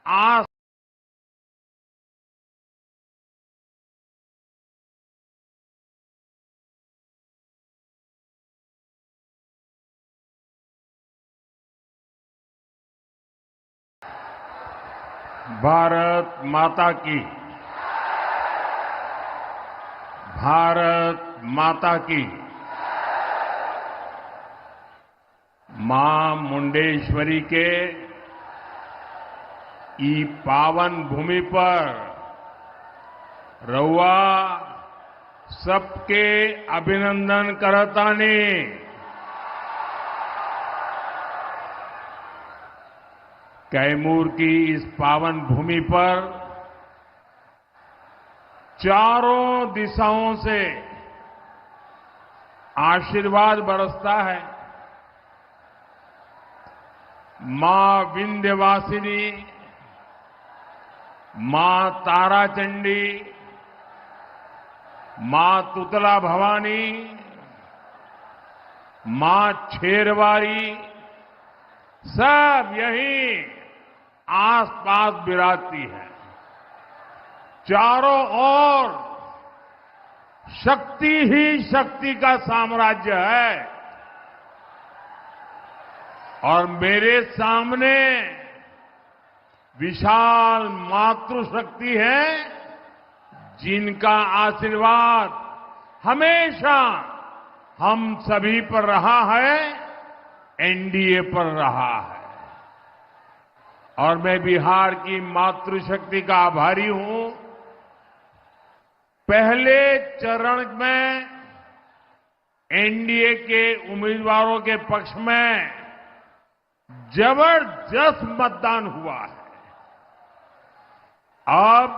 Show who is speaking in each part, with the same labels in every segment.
Speaker 1: आस भारत माता की, भारत माता की। मां मुंडेश्वरी के ई पावन भूमि पर रउआ सबके अभिनंदन करतानी। कैमूर की इस पावन भूमि पर चारों दिशाओं से आशीर्वाद बरसता है। मां विंध्यवासिनी, मां ताराचंडी, मां तुतला भवानी, मां छेरवारी सब यहीं आसपास विराजती है। चारों ओर शक्ति ही शक्ति का साम्राज्य है और मेरे सामने विशाल मातृशक्ति है जिनका आशीर्वाद हमेशा हम सभी पर रहा है, एनडीए पर रहा है। और मैं बिहार की मातृशक्ति का आभारी हूं। पहले चरण में एनडीए के उम्मीदवारों के पक्ष में जबरदस्त मतदान हुआ है। अब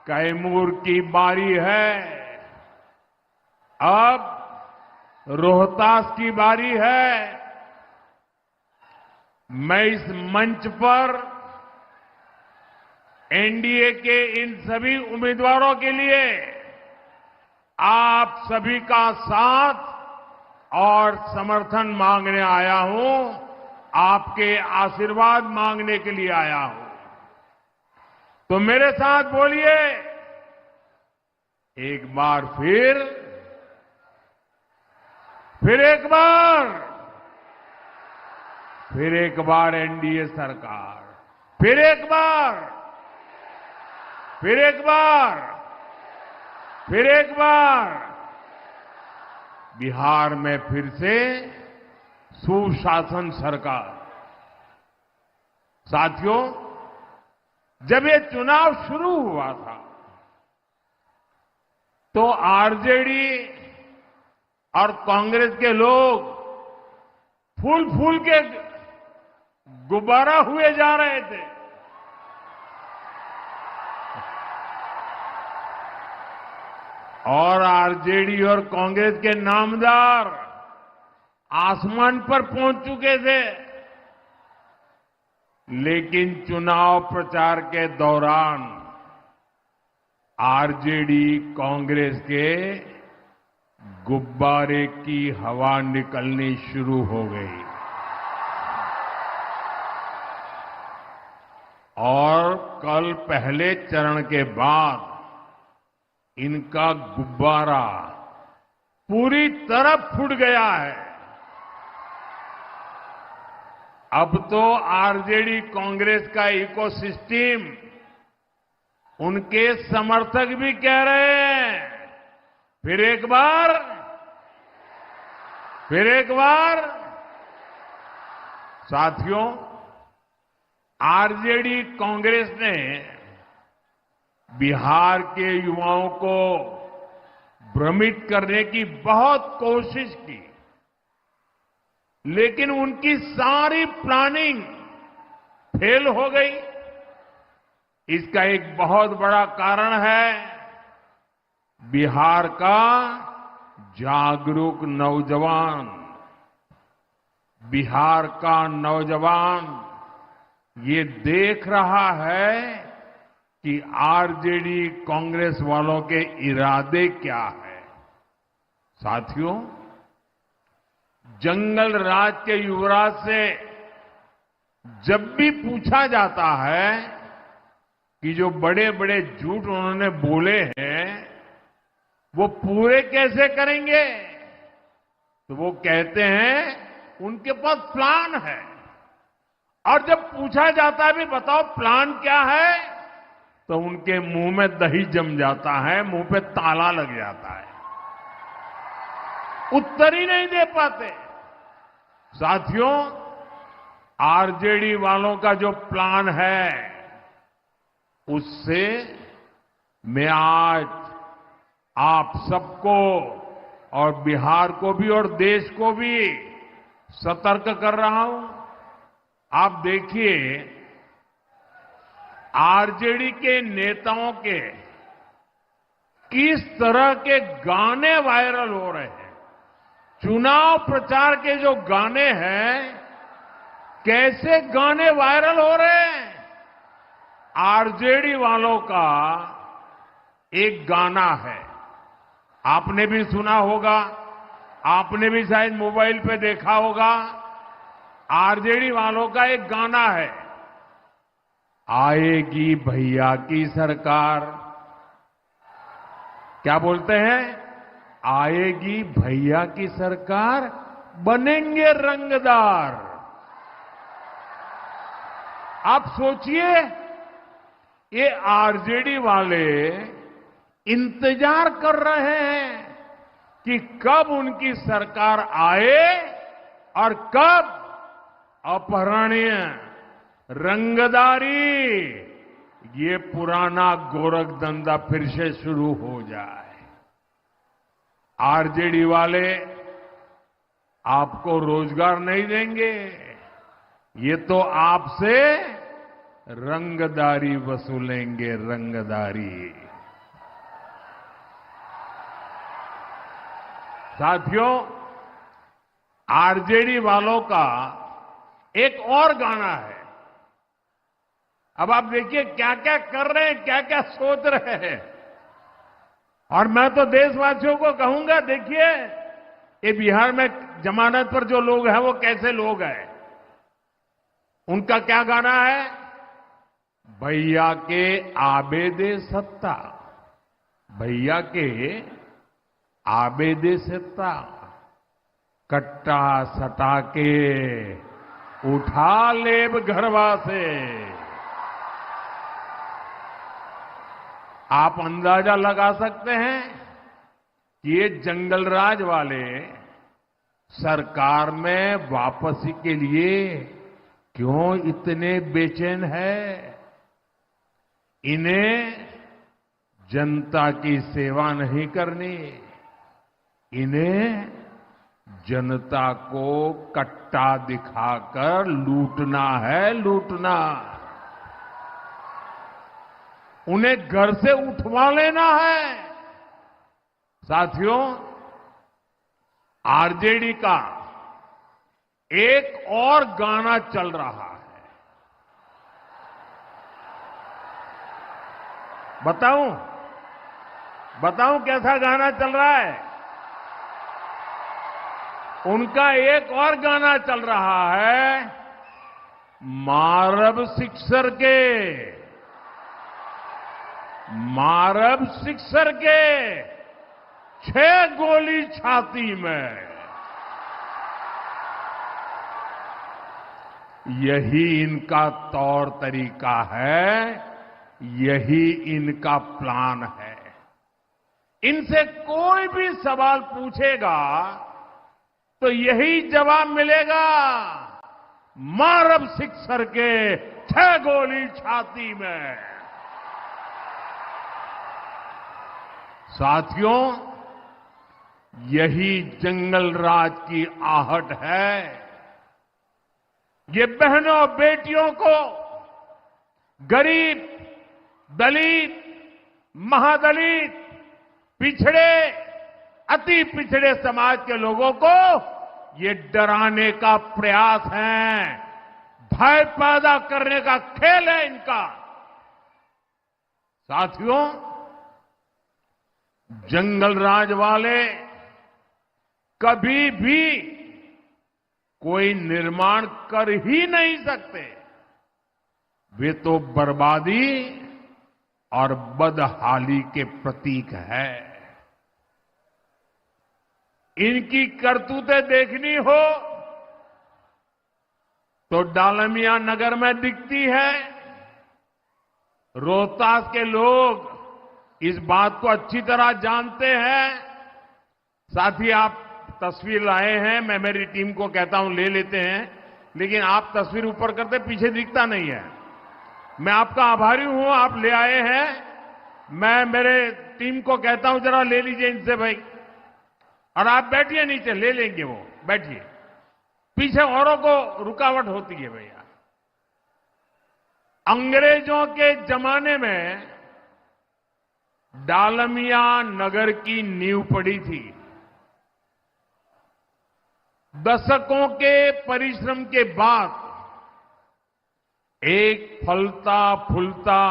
Speaker 1: कैमूर की बारी है, अब रोहतास की बारी है। मैं इस मंच पर एनडीए के इन सभी उम्मीदवारों के लिए आप सभी का साथ और समर्थन मांगने आया हूं, आपके आशीर्वाद मांगने के लिए आया हूं। तो मेरे साथ बोलिए एक बार फिर एक बार एनडीए सरकार, फिर एक बार बिहार में फिर से सुशासन सरकार। साथियों, जब ये चुनाव शुरू हुआ था तो आरजेडी और कांग्रेस के लोग फूल फूल के गुब्बारा हुए जा रहे थे। और आरजेडी और कांग्रेस के नामदार आसमान पर पहुंच चुके थे। लेकिन चुनाव प्रचार के दौरान आरजेडी कांग्रेस के गुब्बारे की हवा निकलनी शुरू हो गई और कल पहले चरण के बाद इनका गुब्बारा पूरी तरह फूट गया है। अब तो आरजेडी कांग्रेस का इकोसिस्टम, उनके समर्थक भी कह रहे हैं फिर एक बार। साथियों, आरजेडी कांग्रेस ने बिहार के युवाओं को भ्रमित करने की बहुत कोशिश की, लेकिन उनकी सारी प्लानिंग फेल हो गई। इसका एक बहुत बड़ा कारण है बिहार का जागरूक नौजवान। बिहार का नौजवान ये देख रहा है कि आरजेडी कांग्रेस वालों के इरादे क्या है। साथियों, जंगल राज के युवराज से जब भी पूछा जाता है कि जो बड़े बड़े झूठ उन्होंने बोले हैं वो पूरे कैसे करेंगे, तो वो कहते हैं उनके पास प्लान है। और जब पूछा जाता है भी बताओ प्लान क्या है, तो उनके मुंह में दही जम जाता है, मुंह पे ताला लग जाता है, उत्तर ही नहीं दे पाते। साथियों, आरजेडी वालों का जो प्लान है उससे मैं आज आप सबको और बिहार को भी और देश को भी सतर्क कर रहा हूं। आप देखिए, आरजेडी के नेताओं के किस तरह के गाने वायरल हो रहे हैं। चुनाव प्रचार के जो गाने हैं, कैसे गाने वायरल हो रहे हैं। आरजेडी वालों का एक गाना है, आपने भी सुना होगा, आपने भी शायद मोबाइल पे देखा होगा। आरजेडी वालों का एक गाना है, आएगी भैया की सरकार। क्या बोलते हैं? आएगी भैया की सरकार, बनेंगे रंगदार। आप सोचिए, ये आरजेडी वाले इंतजार कर रहे हैं कि कब उनकी सरकार आए और कब अपहरणीय, रंगदारी, ये पुराना गोरख धंधा फिर से शुरू हो जाए। आरजेडी वाले आपको रोजगार नहीं देंगे, ये तो आपसे रंगदारी वसूलेंगे, रंगदारी। साथियों, आरजेडी वालों का एक और गाना है। अब आप देखिए क्या क्या कर रहे हैं, क्या क्या सोच रहे हैं। और मैं तो देशवासियों को कहूंगा, देखिए ये बिहार में जमानत पर जो लोग हैं वो कैसे लोग हैं। उनका क्या गाना है? भैया के आबेदे सत्ता, भैया के आबेदे सत्ता, कट्टा सटा के उठा लेब घरवा से। आप अंदाजा लगा सकते हैं कि ये जंगलराज वाले सरकार में वापसी के लिए क्यों इतने बेचैन है। इन्हें जनता की सेवा नहीं करनी, इन्हें जनता को कट्टा दिखाकर लूटना है, लूटना। उन्हें घर से उठवा लेना है। साथियों, आरजेडी का एक और गाना चल रहा है। बताऊं कैसा गाना चल रहा है? उनका एक और गाना चल रहा है, मारब सिक्सर के, मारब सिक्सर के 6 गोली छाती में। यही इनका तौर तरीका है, यही इनका प्लान है। इनसे कोई भी सवाल पूछेगा तो यही जवाब मिलेगा, मारब सिक्सर के 6 गोली छाती में। साथियों, यही जंगल राज की आहट है। ये बहनों बेटियों को, गरीब, दलित, महादलित, पिछड़े, अति पिछड़े समाज के लोगों को ये डराने का प्रयास है, भय पैदा करने का खेल है इनका। साथियों, जंगल राज वाले कभी भी कोई निर्माण कर ही नहीं सकते। वे तो बर्बादी और बदहाली के प्रतीक है। इनकी करतूतें देखनी हो तो डालमिया नगर में दिखती है। रोहतास के लोग इस बात को अच्छी तरह जानते हैं। साथ ही आप तस्वीर लाए हैं, मैं मेरी टीम को कहता हूं ले लेते हैं, लेकिन आप तस्वीर ऊपर करते पीछे दिखता नहीं है। मैं आपका आभारी हूं, आप ले आए हैं। मैं मेरे टीम को कहता हूं जरा ले लीजिए इनसे भाई, और आप बैठिए नीचे, ले लेंगे वो, बैठिए। पीछे औरों को रुकावट होती है भैया। अंग्रेजों के जमाने में डालमिया नगर की नींव पड़ी थी। दशकों के परिश्रम के बाद एक फलता फूलता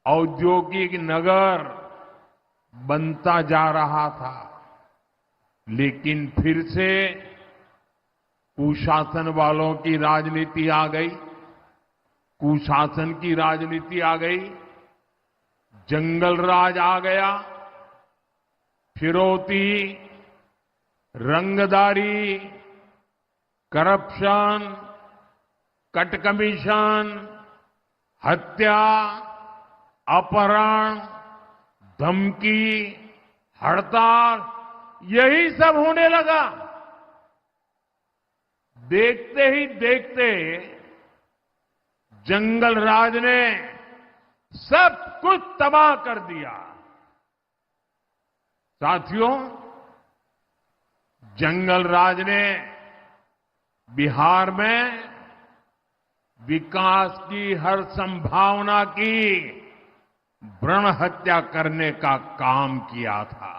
Speaker 1: औद्योगिक नगर बनता जा रहा था, लेकिन फिर से कुशासन वालों की राजनीति आ गई, कुशासन की राजनीति आ गई, जंगल राज आ गया, फिरौती, रंगदारी, करप्शन, कट कमीशन, हत्या, अपहरण, धमकी, हड़ताल, यही सब होने लगा। देखते ही देखते जंगल राज ने सब कुछ तबाह कर दिया। साथियों, जंगल राज ने बिहार में विकास की हर संभावना की भ्रूण हत्या करने का काम किया था।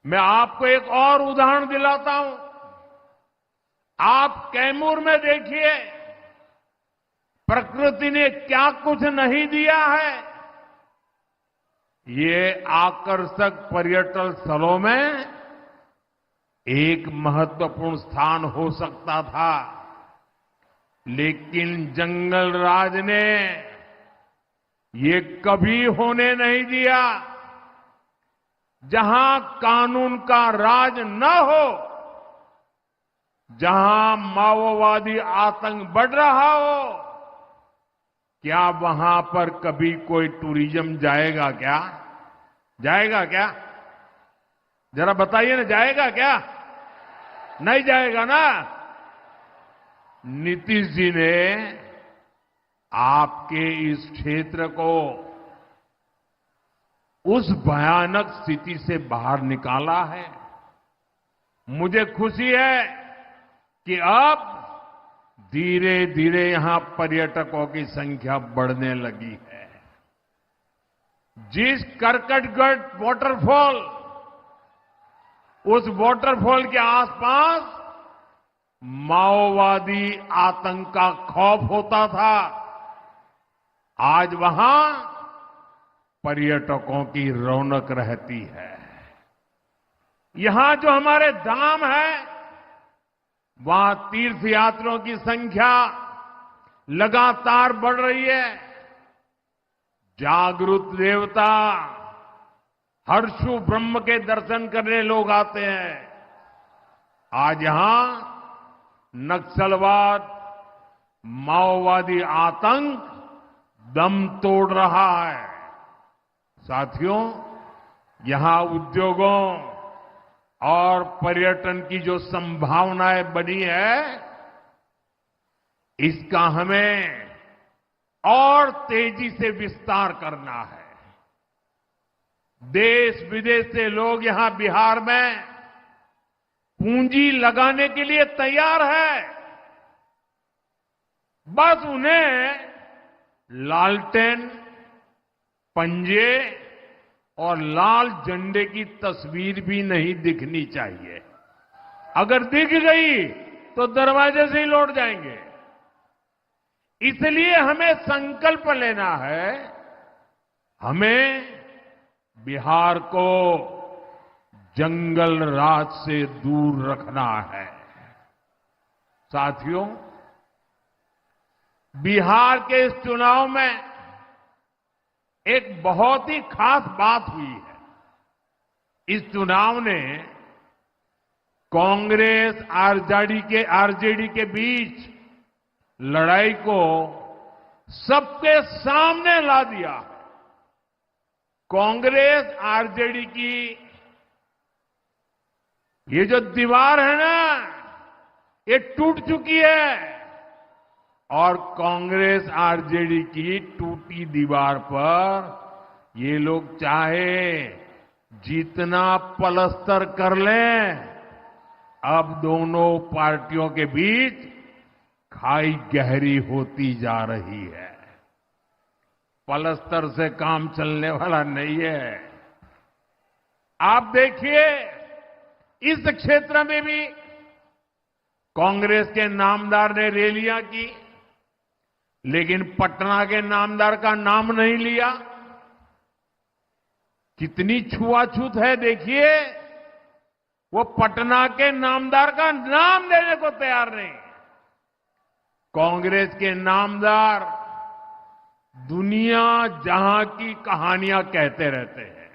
Speaker 1: मैं आपको एक और उदाहरण दिलाता हूं। आप कैमूर में देखिए, प्रकृति ने क्या कुछ नहीं दिया है। ये आकर्षक पर्यटन स्थलों में एक महत्वपूर्ण स्थान हो सकता था, लेकिन जंगल राज ने ये कभी होने नहीं दिया। जहां कानून का राज न हो, जहां माओवादी आतंक बढ़ रहा हो, क्या वहां पर कभी कोई टूरिज्म जाएगा क्या? जाएगा क्या? जरा बताइए ना, जाएगा क्या? नहीं जाएगा ना। नीतीश जी ने आपके इस क्षेत्र को उस भयानक स्थिति से बाहर निकाला है। मुझे खुशी है कि अब धीरे धीरे यहां पर्यटकों की संख्या बढ़ने लगी है। जिस करकटगढ़ वाटरफॉल, उस वाटरफॉल के आसपास माओवादी आतंक का खौफ होता था, आज वहां पर्यटकों की रौनक रहती है। यहां जो हमारे धाम है, वहां तीर्थयात्रियों की संख्या लगातार बढ़ रही है। जागृत देवता हर्षु ब्रह्म के दर्शन करने लोग आते हैं। आज यहां नक्सलवाद, माओवादी आतंक दम तोड़ रहा है। साथियों, यहां उद्योगों और पर्यटन की जो संभावनाएं बनी है, इसका हमें और तेजी से विस्तार करना है। देश विदेश से लोग यहां बिहार में पूंजी लगाने के लिए तैयार है। बस उन्हें लालटेन, पंजे और लाल झंडे की तस्वीर भी नहीं दिखनी चाहिए। अगर दिख गई तो दरवाजे से ही लौट जाएंगे। इसलिए हमें संकल्प लेना है, हमें बिहार को जंगल राज से दूर रखना है। साथियों, बिहार के इस चुनाव में एक बहुत ही खास बात हुई है। इस चुनाव ने कांग्रेस आरजेडी के बीच लड़ाई को सबके सामने ला दिया है। कांग्रेस आरजेडी की ये जो दीवार है ना, ये टूट चुकी है और कांग्रेस आरजेडी की टूटी दीवार पर ये लोग चाहे जितना पलस्तर कर लें, अब दोनों पार्टियों के बीच खाई गहरी होती जा रही है। पलस्तर से काम चलने वाला नहीं है। आप देखिए, इस क्षेत्र में भी कांग्रेस के नामदार ने रैलियां की, लेकिन पटना के नामदार का नाम नहीं लिया। कितनी छुआछूत है देखिए, वो पटना के नामदार का नाम लेने को तैयार नहीं। कांग्रेस के नामदार दुनिया जहां की कहानियां कहते रहते हैं,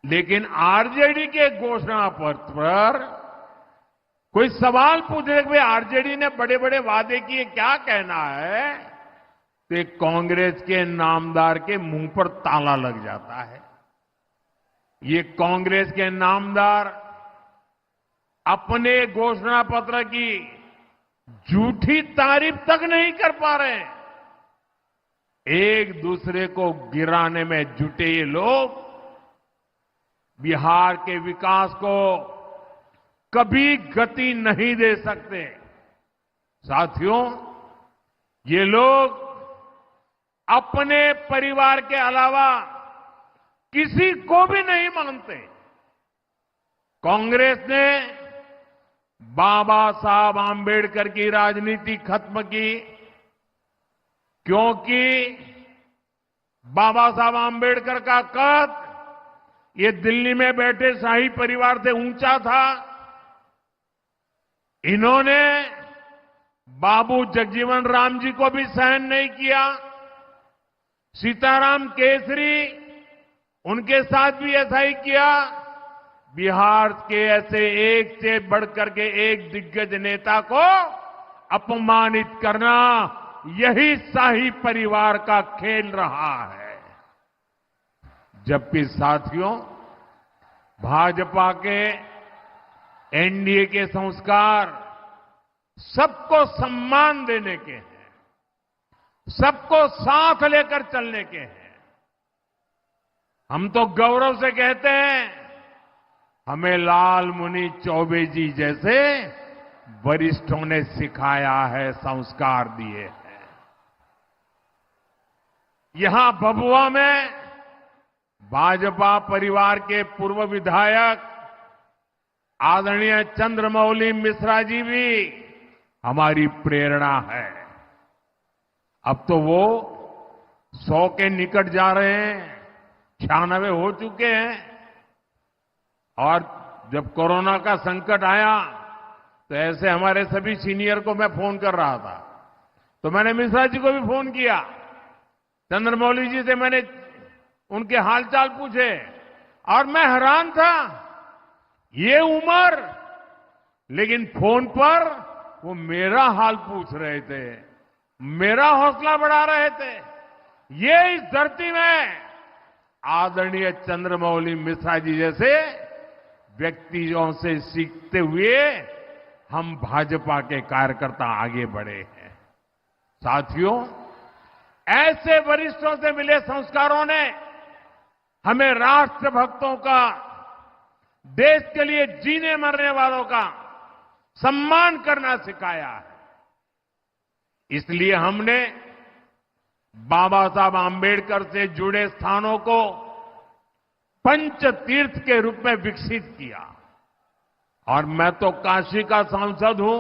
Speaker 1: लेकिन आरजेडी के घोषणा पत्र पर कोई सवाल पूछे कि आरजेडी ने बड़े बड़े वादे किए, क्या कहना है, तो कांग्रेस के नामदार के मुंह पर ताला लग जाता है। ये कांग्रेस के नामदार अपने घोषणा पत्र की झूठी तारीफ तक नहीं कर पा रहे। एक दूसरे को गिराने में जुटे ये लोग बिहार के विकास को कभी गति नहीं दे सकते। साथियों, ये लोग अपने परिवार के अलावा किसी को भी नहीं मानते। कांग्रेस ने बाबा साहब आंबेडकर की राजनीति खत्म की, क्योंकि बाबा साहब आंबेडकर का कद ये दिल्ली में बैठे शाही परिवार से ऊंचा था। इन्होंने बाबू जगजीवन राम जी को भी सहन नहीं किया। सीताराम केसरी, उनके साथ भी ऐसा ही किया। बिहार के ऐसे एक से बढ़कर के एक दिग्गज नेता को अपमानित करना, यही शाही परिवार का खेल रहा है। जबकि साथियों, भाजपा के एनडीए के संस्कार सबको सम्मान देने के हैं, सबको साथ लेकर चलने के हैं। हम तो गौरव से कहते हैं, हमें लाल मुनि चौबे जी जैसे वरिष्ठों ने सिखाया है, संस्कार दिए हैं। यहां भभुआ में भाजपा परिवार के पूर्व विधायक आदरणीय चंद्रमौली मिश्रा जी भी हमारी प्रेरणा है। अब तो वो 100 के निकट जा रहे हैं, 96 हो चुके हैं। और जब कोरोना का संकट आया तो ऐसे हमारे सभी सीनियर को मैं फोन कर रहा था, तो मैंने मिश्रा जी को भी फोन किया, चंद्रमौली जी से मैंने उनके हालचाल पूछे, और मैं हैरान था, ये उम्र, लेकिन फोन पर वो मेरा हाल पूछ रहे थे, मेरा हौसला बढ़ा रहे थे। ये इस धरती में आदरणीय चंद्रमौली मिश्रा जी जैसे व्यक्तियों से सीखते हुए हम भाजपा के कार्यकर्ता आगे बढ़े हैं। साथियों, ऐसे वरिष्ठों से मिले संस्कारों ने हमें राष्ट्रभक्तों का, देश के लिए जीने मरने वालों का सम्मान करना सिखाया है। इसलिए हमने बाबा साहब आंबेडकर से जुड़े स्थानों को पंच तीर्थ के रूप में विकसित किया। और मैं तो काशी का सांसद हूं,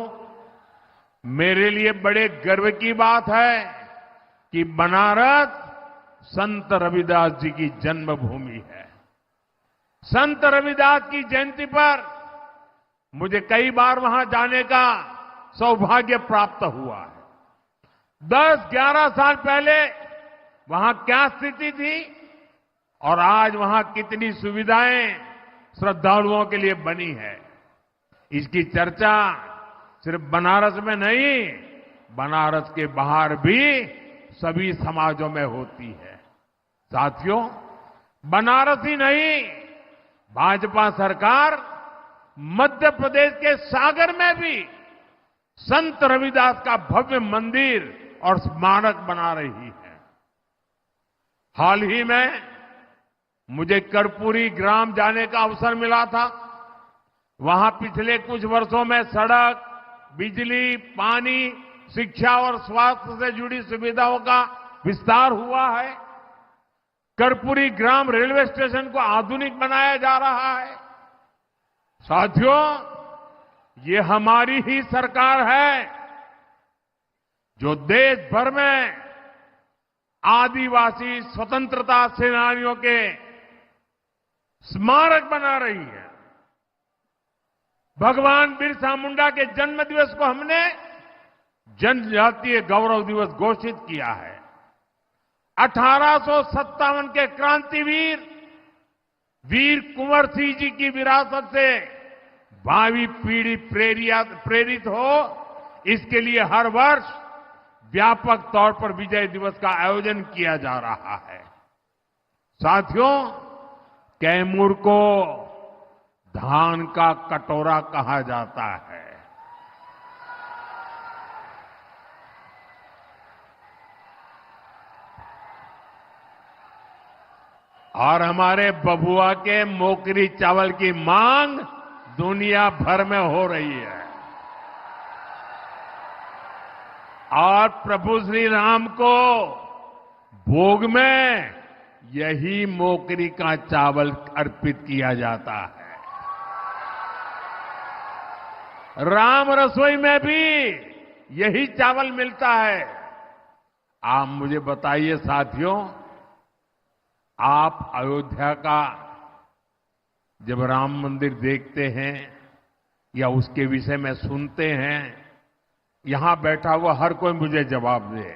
Speaker 1: मेरे लिए बड़े गर्व की बात है कि बनारस संत रविदास जी की जन्मभूमि है। संत रविदास की जयंती पर मुझे कई बार वहां जाने का सौभाग्य प्राप्त हुआ है। 10-11 साल पहले वहां क्या स्थिति थी और आज वहां कितनी सुविधाएं श्रद्धालुओं के लिए बनी है, इसकी चर्चा सिर्फ बनारस में नहीं, बनारस के बाहर भी सभी समाजों में होती है। साथियों, बनारस ही नहीं, भाजपा सरकार मध्य प्रदेश के सागर में भी संत रविदास का भव्य मंदिर और स्मारक बना रही है। हाल ही में मुझे कर्पूरी ग्राम जाने का अवसर मिला था। वहां पिछले कुछ वर्षों में सड़क, बिजली, पानी, शिक्षा और स्वास्थ्य से जुड़ी सुविधाओं का विस्तार हुआ है। कर्पूरी ग्राम रेलवे स्टेशन को आधुनिक बनाया जा रहा है। साथियों, ये हमारी ही सरकार है जो देश भर में आदिवासी स्वतंत्रता सेनानियों के स्मारक बना रही है। भगवान बिरसा मुंडा के जन्म दिवस को हमने जनजातीय गौरव दिवस घोषित किया है। 1857 के क्रांतिवीर वीर कुंवर सिंह जी की विरासत से भावी पीढ़ी प्रेरित हो, इसके लिए हर वर्ष व्यापक तौर पर विजय दिवस का आयोजन किया जा रहा है। साथियों, कैमूर को धान का कटोरा कहा जाता है। और हमारे बबुआ के मोकरी चावल की मांग दुनिया भर में हो रही है। और प्रभु श्री राम को भोग में यही मोकरी का चावल अर्पित किया जाता है। राम रसोई में भी यही चावल मिलता है। आप मुझे बताइए साथियों, आप अयोध्या का जब राम मंदिर देखते हैं या उसके विषय में सुनते हैं, यहां बैठा हुआ हर कोई मुझे जवाब दे,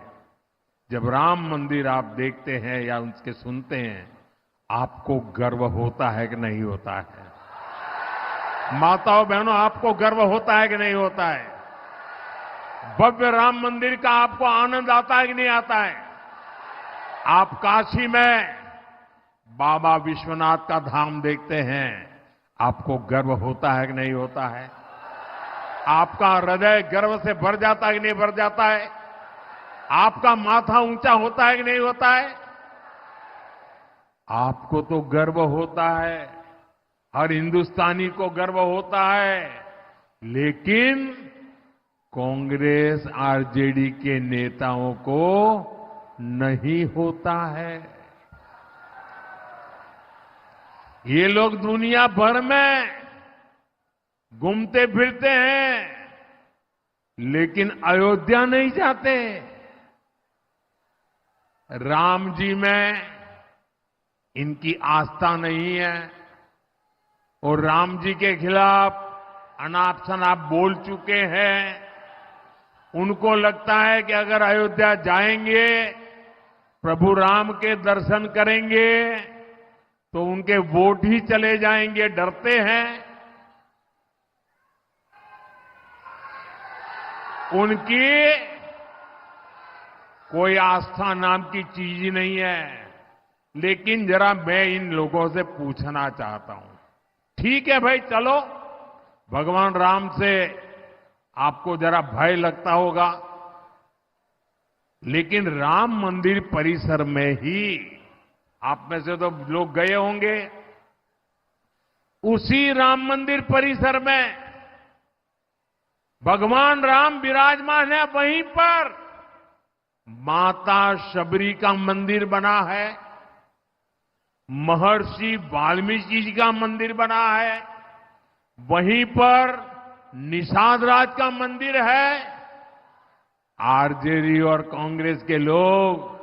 Speaker 1: जब राम मंदिर आप देखते हैं या उसके सुनते हैं, आपको गर्व होता है कि नहीं होता है? माताओं बहनों, आपको गर्व होता है कि नहीं होता है? भव्य राम मंदिर का आपको आनंद आता है कि नहीं आता है? आप काशी में बाबा विश्वनाथ का धाम देखते हैं, आपको गर्व होता है कि नहीं होता है? आपका हृदय गर्व से भर जाता है कि नहीं भर जाता है? आपका माथा ऊंचा होता है कि नहीं होता है? आपको तो गर्व होता है, हर हिंदुस्तानी को गर्व होता है, लेकिन कांग्रेस आरजेडी के नेताओं को नहीं होता है। ये लोग दुनिया भर में घूमते फिरते हैं, लेकिन अयोध्या नहीं जाते। राम जी में इनकी आस्था नहीं है और राम जी के खिलाफ अनाप शनाप बोल चुके हैं। उनको लगता है कि अगर अयोध्या जाएंगे, प्रभु राम के दर्शन करेंगे, तो उनके वोट ही चले जाएंगे, डरते हैं। उनकी कोई आस्था नाम की चीज ही नहीं है। लेकिन जरा मैं इन लोगों से पूछना चाहता हूं, ठीक है भाई, चलो भगवान राम से आपको जरा भय लगता होगा, लेकिन राम मंदिर परिसर में ही आप में से तो लोग गए होंगे। उसी राम मंदिर परिसर में भगवान राम विराजमान है, वहीं पर माता शबरी का मंदिर बना है, महर्षि वाल्मीकि जी का मंदिर बना है, वहीं पर निषाद राज का मंदिर है। आरजेडी और कांग्रेस के लोग,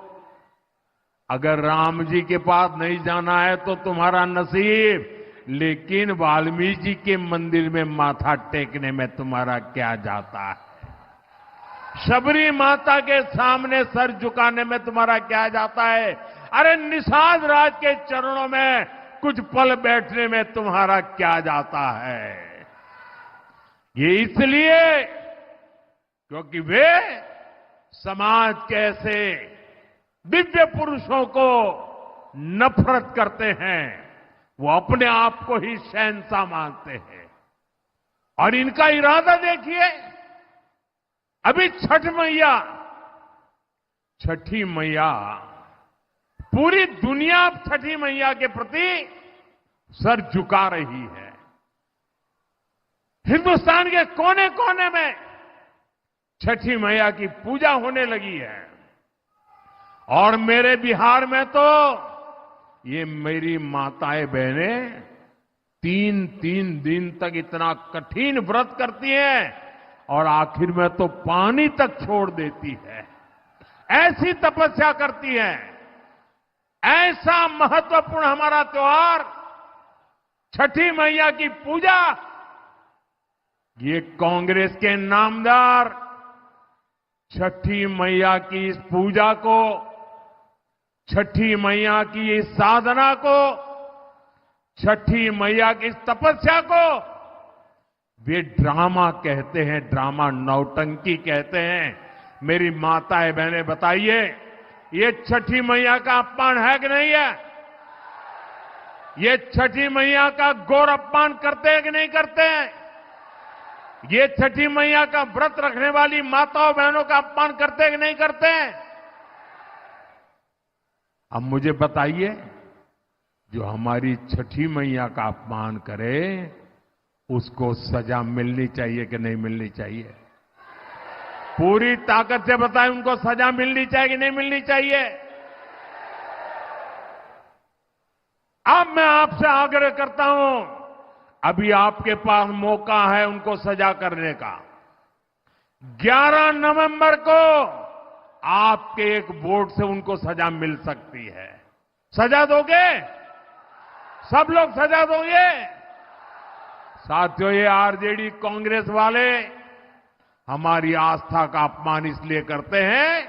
Speaker 1: अगर राम जी के पास नहीं जाना है तो तुम्हारा नसीब, लेकिन वाल्मीकि जी के मंदिर में माथा टेकने में तुम्हारा क्या जाता है? शबरी माता के सामने सर झुकाने में तुम्हारा क्या जाता है? अरे निषाद राज के चरणों में कुछ पल बैठने में तुम्हारा क्या जाता है? ये इसलिए क्योंकि वे समाज के ऐसे दिव्य पुरुषों को नफरत करते हैं, वो अपने आप को ही शहंशाह मानते हैं। और इनका इरादा देखिए, अभी छठी मैया पूरी दुनिया छठी मैया के प्रति सर झुका रही है। हिंदुस्तान के कोने कोने में छठी मैया की पूजा होने लगी है। और मेरे बिहार में तो ये मेरी माताएं बहनें 3-3 दिन तक इतना कठिन व्रत करती हैं और आखिर में तो पानी तक छोड़ देती है। ऐसी तपस्या करती है। ऐसा महत्वपूर्ण हमारा त्योहार छठी मैया की पूजा, ये कांग्रेस के नामदार छठी मैया की इस पूजा को, छठी मैया की इस साधना को, छठी मैया की इस तपस्या को वे ड्रामा कहते हैं, ड्रामा नौटंकी कहते हैं। मेरी माताएं बहनें बताइए, ये छठी मैया का अपमान है कि नहीं है? ये छठी मैया का घोर अपमान करते हैं कि नहीं करते हैं? ये छठी मैया का व्रत रखने वाली माताओं बहनों का अपमान करते हैं कि नहीं करते हैं? अब मुझे बताइए, जो हमारी छठी मैया का अपमान करे उसको सजा मिलनी चाहिए कि नहीं मिलनी चाहिए? पूरी ताकत से बताएं, उनको सजा मिलनी चाहिए कि नहीं मिलनी चाहिए? अब मैं आपसे आग्रह करता हूं, अभी आपके पास मौका है उनको सजा करने का। 11 नवंबर को आपके एक वोट से उनको सजा मिल सकती है। सजा दोगे? सब लोग सजा दोगे? साथियों, ये आरजेडी कांग्रेस वाले हमारी आस्था का अपमान इसलिए करते हैं,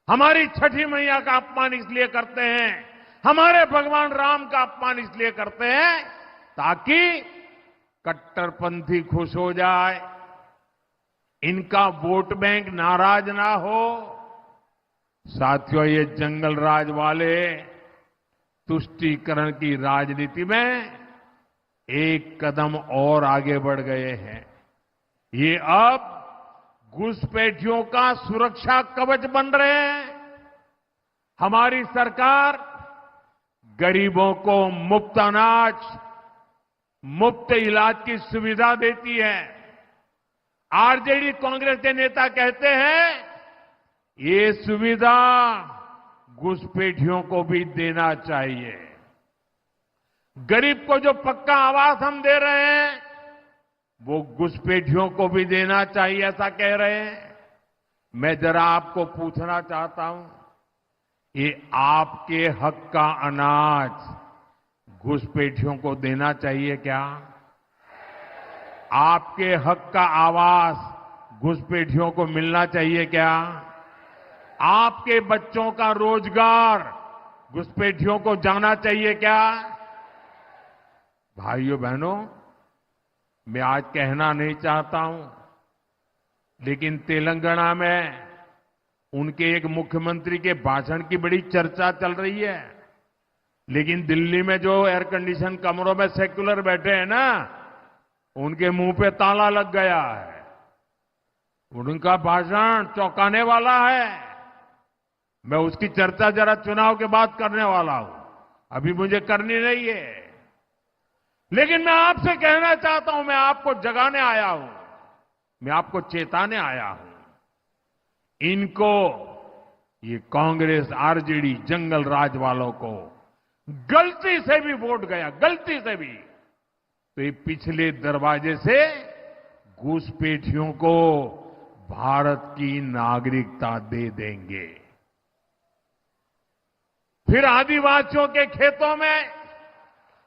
Speaker 1: हमारी छठी मैया का अपमान इसलिए करते हैं, हमारे भगवान राम का अपमान इसलिए करते हैं ताकि कट्टरपंथी खुश हो जाए, इनका वोट बैंक नाराज ना हो। साथियों, ये जंगल राज वाले तुष्टीकरण की राजनीति में एक कदम और आगे बढ़ गए हैं। ये अब घुसपैठियों का सुरक्षा कवच बन रहे हैं। हमारी सरकार गरीबों को मुफ्त अनाज, मुफ्त इलाज की सुविधा देती है। आरजेडी कांग्रेस के नेता कहते हैं ये सुविधा घुसपैठियों को भी देना चाहिए। गरीब को जो पक्का आवास हम दे रहे हैं वो घुसपैठियों को भी देना चाहिए, ऐसा कह रहे हैं। मैं जरा आपको पूछना चाहता हूं, ये आपके हक का अनाज घुसपैठियों को देना चाहिए क्या? आपके हक का आवास घुसपैठियों को मिलना चाहिए क्या? आपके बच्चों का रोजगार घुसपैठियों को जाना चाहिए क्या? भाइयों बहनों, मैं आज कहना नहीं चाहता हूं, लेकिन तेलंगाना में उनके एक मुख्यमंत्री के भाषण की बड़ी चर्चा चल रही है। लेकिन दिल्ली में जो एयर कंडीशन कमरों में सेक्युलर बैठे हैं ना, उनके मुंह पे ताला लग गया है। उनका भाषण चौंकाने वाला है। मैं उसकी चर्चा जरा चुनाव के बाद करने वाला हूं, अभी मुझे करनी नहीं है। लेकिन मैं आपसे कहना चाहता हूं, मैं आपको जगाने आया हूं, मैं आपको चेताने आया हूं। इनको, ये कांग्रेस आरजेडी जंगल राज वालों को गलती से भी वोट गया, गलती से भी, तो ये पिछले दरवाजे से घुसपैठियों को भारत की नागरिकता दे देंगे। फिर आदिवासियों के खेतों में,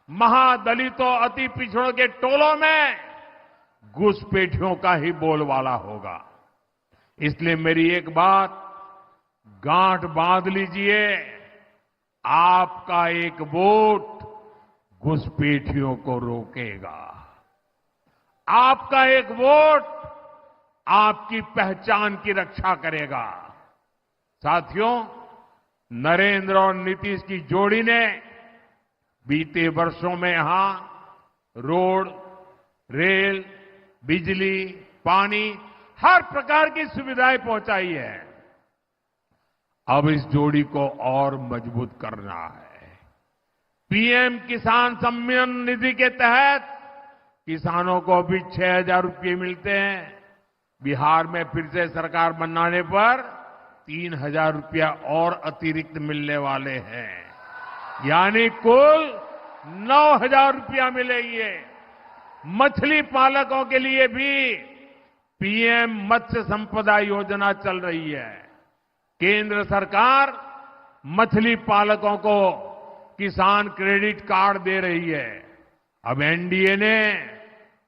Speaker 1: महादलितों, अति पिछड़ों के टोलों में घुसपैठियों का ही बोलबाला होगा। इसलिए मेरी एक बात गांठ बांध लीजिए, आपका एक वोट घुसपैठियों को रोकेगा। आपका एक वोट आपकी पहचान की रक्षा करेगा। साथियों, नरेंद्र और नीतीश की जोड़ी ने बीते वर्षों में यहां रोड, रेल, बिजली, पानी, हर प्रकार की सुविधाएं पहुंचाई है। अब इस जोड़ी को और मजबूत करना है। पीएम किसान सम्मान निधि के तहत किसानों को भी 6,000 रुपये मिलते हैं। बिहार में फिर से सरकार बनाने पर 3,000 रुपया और अतिरिक्त मिलने वाले हैं, यानी कुल 9,000 रुपया मिलेंगे। मछली पालकों के लिए भी पीएम मत्स्य संपदा योजना चल रही है। केंद्र सरकार मछली पालकों को किसान क्रेडिट कार्ड दे रही है। अब एनडीए ने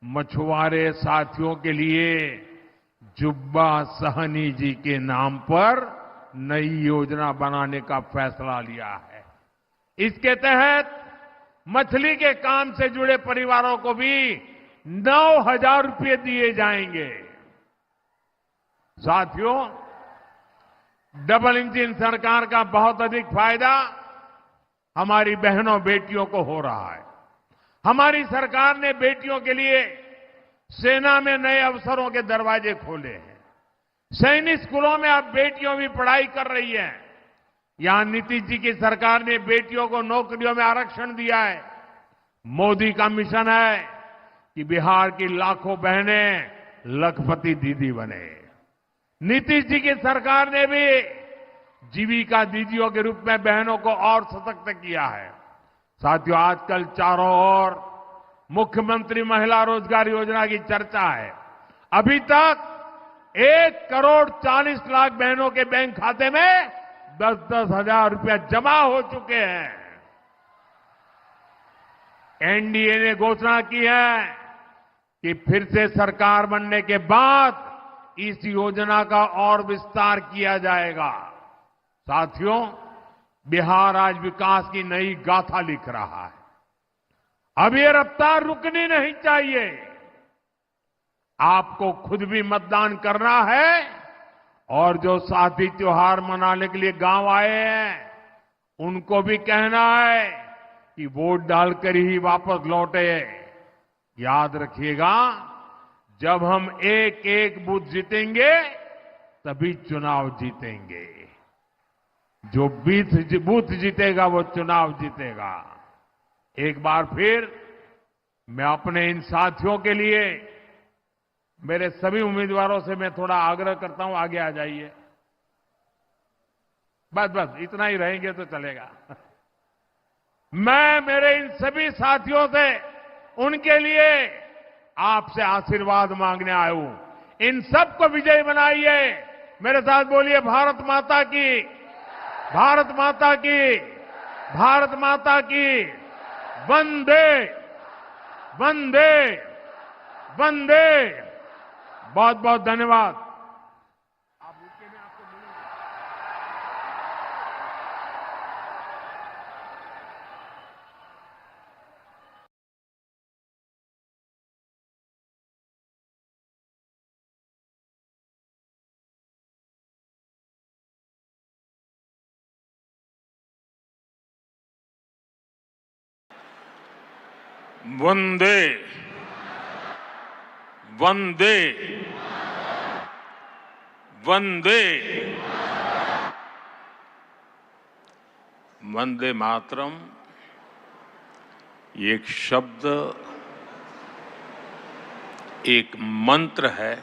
Speaker 1: मछुआरे साथियों के लिए जुब्बा सहनी जी के नाम पर नई योजना बनाने का फैसला लिया है। इसके तहत मछली के काम से जुड़े परिवारों को भी 9,000 रुपये दिए जाएंगे। साथियों, डबल इंजन सरकार का बहुत अधिक फायदा हमारी बहनों बेटियों को हो रहा है। हमारी सरकार ने बेटियों के लिए सेना में नए अवसरों के दरवाजे खोले हैं। सैनिक स्कूलों में अब बेटियों भी पढ़ाई कर रही हैं। यहां नीतीश जी की सरकार ने बेटियों को नौकरियों में आरक्षण दिया है। मोदी का मिशन है कि बिहार की लाखों बहनें लखपति दीदी बने। नीतीश जी की सरकार ने भी जीविका दीदियों के रूप में बहनों को और सशक्त किया है। साथियों, आजकल चारों ओर मुख्यमंत्री महिला रोजगार योजना की चर्चा है। अभी तक 1,40,00,000 बहनों के बैंक खाते में 10-10 हजार रुपया जमा हो चुके हैं। एनडीए ने घोषणा की है कि फिर से सरकार बनने के बाद इस योजना का और विस्तार किया जाएगा। साथियों, बिहार आज विकास की नई गाथा लिख रहा है। अब ये रफ्तार रुकनी नहीं चाहिए। आपको खुद भी मतदान करना है और जो साथी त्योहार मनाने के लिए गांव आए हैं उनको भी कहना है कि वोट डालकर ही वापस लौटे। याद रखिएगा, जब हम एक एक बूथ जीतेंगे तभी चुनाव जीतेंगे। जो बूथ जीतेगा वो चुनाव जीतेगा। एक बार फिर मैं अपने इन साथियों के लिए, मेरे सभी उम्मीदवारों से मैं थोड़ा आग्रह करता हूं, आगे आ जाइए। बस इतना ही रहेंगे तो चलेगा। मैं मेरे इन सभी साथियों से उनके लिए आपसे आशीर्वाद मांगने आया हूं। इन सबको विजयी बनाइए। मेरे साथ बोलिए, भारत माता की, भारत माता की, भारत माता की, वंदे वंदे वंदे। बहुत बहुत धन्यवाद। आप रुके, मैं आपको मिलूंगा।
Speaker 2: वंदे वंदे वंदे। वंदे मातरम एक शब्द, एक मंत्र है